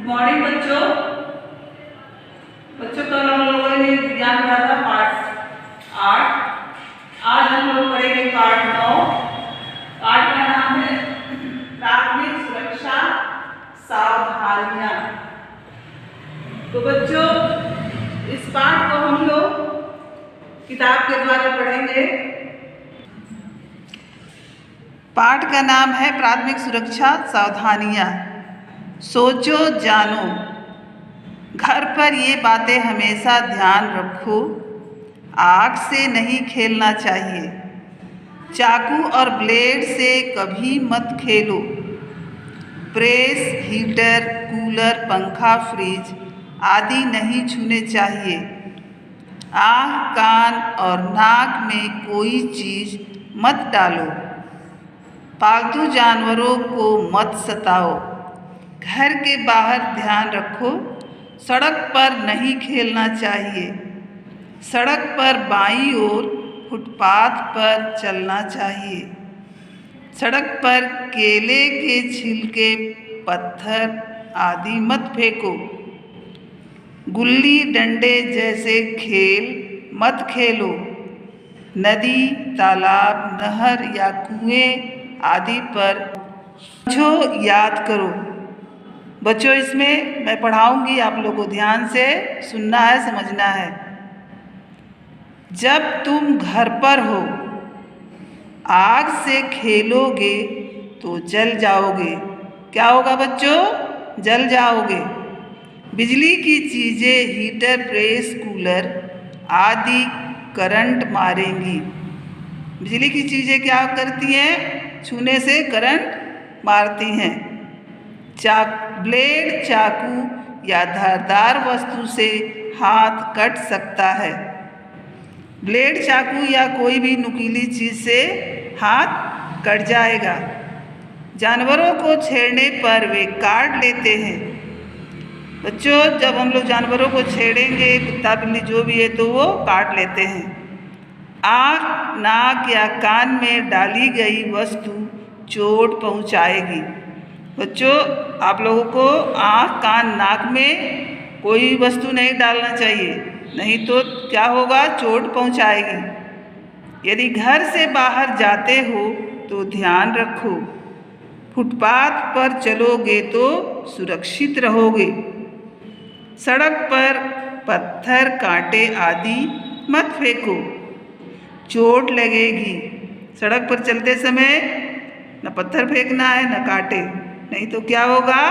Morning बच्चों। कल हम लोगों ने विज्ञान पढ़ा था पाठ 8। आज हम लोग पढ़ेंगे पाठ 9। पाठ का नाम है प्राथमिक सुरक्षा सावधानियां। तो बच्चों, इस पाठ को हम लोग किताब के द्वारा पढ़ेंगे। पाठ का नाम है प्राथमिक सुरक्षा सावधानियां। सोचो जानो, घर पर ये बातें हमेशा ध्यान रखो। आग से नहीं खेलना चाहिए, चाकू और ब्लेड से कभी मत खेलो। प्रेस, हीटर, कूलर, पंखा, फ्रिज आदि नहीं छूने चाहिए। आँख, कान और नाक में कोई चीज़ मत डालो। पालतू जानवरों को मत सताओ। घर के बाहर ध्यान रखो, सड़क पर नहीं खेलना चाहिए। सड़क पर बाईं ओर फुटपाथ पर चलना चाहिए। सड़क पर केले के छिलके, पत्थर आदि मत फेंको। गुल्ली डंडे जैसे खेल मत खेलो। नदी, तालाब, नहर या कुएं आदि पर जो याद करो। बच्चों, इसमें मैं पढ़ाऊंगी, आप लोगों को ध्यान से सुनना है, समझना है। जब तुम घर पर हो, आग से खेलोगे तो जल जाओगे। क्या होगा बच्चों? जल जाओगे। बिजली की चीज़ें, हीटर, प्रेस, कूलर आदि करंट मारेंगी। बिजली की चीज़ें क्या करती हैं? छूने से करंट मारती हैं। ब्लेड, चाकू या धारदार वस्तु से हाथ कट सकता है। ब्लेड, चाकू या कोई भी नुकीली चीज़ से हाथ कट जाएगा। जानवरों को छेड़ने पर वे काट लेते हैं। बच्चों, जब हम लोग जानवरों को छेड़ेंगे, कुत्ता बिल्ली जो भी है, तो वो काट लेते हैं। आँख, नाक या कान में डाली गई वस्तु चोट पहुँचाएगी। बच्चों, आप लोगों को आँख, कान, नाक में कोई वस्तु नहीं डालना चाहिए, नहीं तो क्या होगा? चोट पहुँचाएगी। यदि घर से बाहर जाते हो तो ध्यान रखो। फुटपाथ पर चलोगे तो सुरक्षित रहोगे। सड़क पर पत्थर, कांटे आदि मत फेंको, चोट लगेगी। सड़क पर चलते समय न पत्थर फेंकना है, न कांटे, नहीं तो क्या होगा?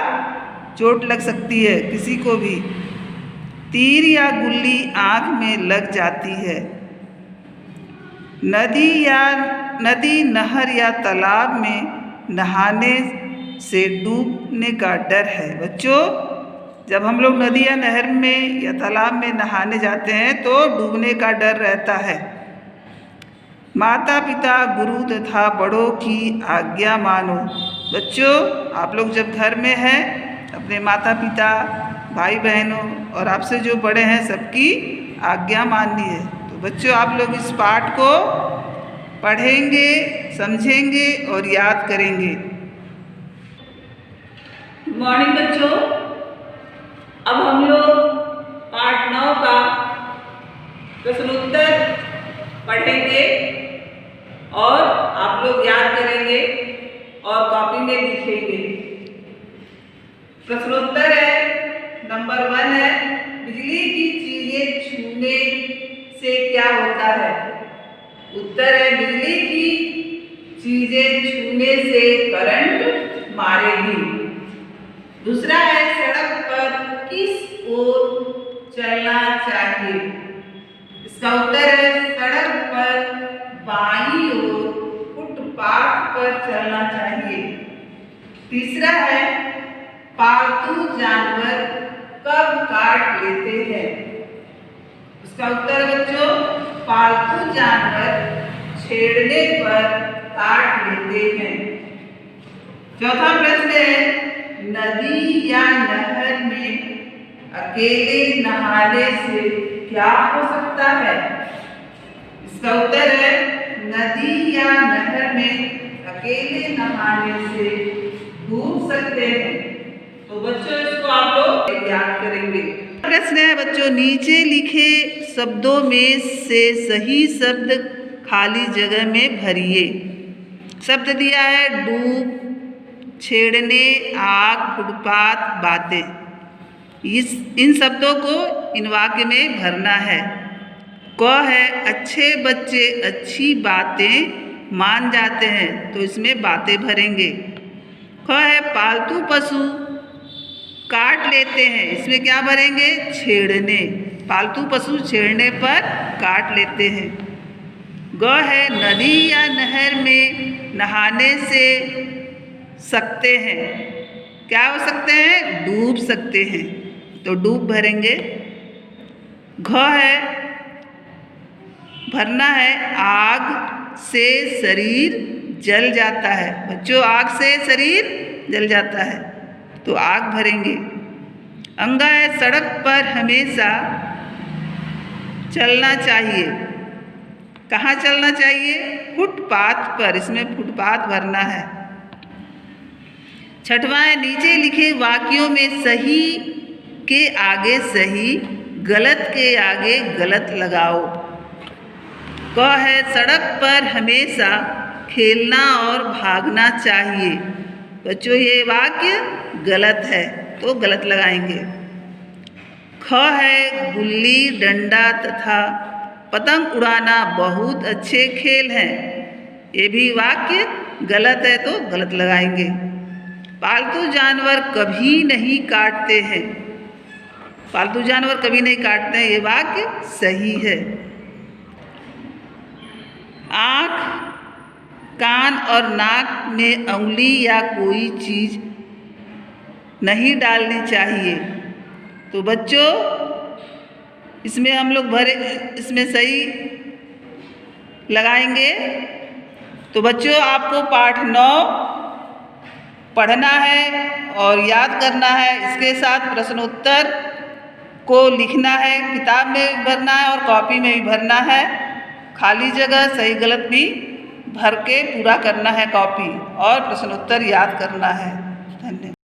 चोट लग सकती है किसी को भी। तीर या गुल्ली आँख में लग जाती है। नदी, नहर या तालाब में नहाने से डूबने का डर है। बच्चों, जब हम लोग नदी या नहर में या तालाब में नहाने जाते हैं तो डूबने का डर रहता है। माता पिता, गुरु तथा बड़ों की आज्ञा मानो। बच्चों, आप लोग जब घर में हैं, अपने माता पिता, भाई बहनों और आपसे जो बड़े हैं, सबकी आज्ञा माननी है। तो बच्चों, आप लोग इस पाठ को पढ़ेंगे, समझेंगे और याद करेंगे। गुड मॉर्निंग बच्चों। अब हम लोग पाठ 9 का प्रश्नोत्तर पढ़ेंगे और आप लोग याद करेंगे और कॉपी में लिखेंगे। प्रश्नोत्तर है, नंबर 1 है, बिजली की चीजें छूने से क्या होता है? उत्तर है, बिजली की चीजें छूने से करंट मारेगी। दूसरा है, सड़क पर किस ओर चलना चाहिए? इसका उत्तर है, सड़क पर बाईं ओर फुटपाथ पर चलना चाहिए। तीसरा है, पालतू जानवर कब काट लेते हैं? इसका उत्तर बच्चों, पालतू जानवर छेड़ने पर काट लेते हैं। चौथा प्रश्न है, नदी या नहर में अकेले नहाने से क्या हो सकता है? इसका उत्तर है, नदी या नहर में अकेले नहाने से डूब सकते हैं। तो बच्चों, इसको आप लोग बच्चों, नीचे लिखे शब्दों में से सही शब्द खाली जगह में भरिए। शब्द दिया है डूब, छेड़ने, आग, फुटपाथ, बातें। इन शब्दों को इन वाक्य में भरना है। क है अच्छे बच्चे अच्छी बातें मान जाते हैं, तो इसमें बातें भरेंगे। ख है पालतू पशु काट लेते हैं, इसमें क्या भरेंगे? छेड़ने। पालतू पशु छेड़ने पर काट लेते हैं। ग है नदी या नहर में नहाने से सकते हैं, क्या हो सकते हैं? डूब सकते हैं, तो डूब भरेंगे। घ है भरना है आग से शरीर जल जाता है। बच्चों, आग से शरीर जल जाता है, तो आग भरेंगे। अंगा है सड़क पर हमेशा चलना चाहिए। कहाँ चलना चाहिए? फुटपाथ पर, इसमें फुटपाथ भरना है। छठवां है नीचे लिखे वाक्यों में सही के आगे सही, गलत के आगे गलत लगाओ। क है सड़क पर हमेशा खेलना और भागना चाहिए। बच्चों, ये वाक्य गलत है, तो गलत लगाएंगे। ख है गुल्ली डंडा तथा पतंग उड़ाना बहुत अच्छे खेल हैं, ये भी वाक्य गलत है, तो गलत लगाएंगे। पालतू जानवर कभी नहीं काटते हैं, पालतू जानवर कभी नहीं काटते हैं, ये वाक्य सही है। आँख, कान और नाक में उंगली या कोई चीज़ नहीं डालनी चाहिए। तो बच्चों, इसमें हम लोग इसमें सही लगाएंगे। तो बच्चों, आपको पाठ 9 पढ़ना है और याद करना है। इसके साथ प्रश्नोत्तर को लिखना है, किताब में भी भरना है और कॉपी में भी भरना है। खाली जगह सही गलत भी भर के पूरा करना है कॉपी, और प्रश्नोत्तर याद करना है। धन्यवाद।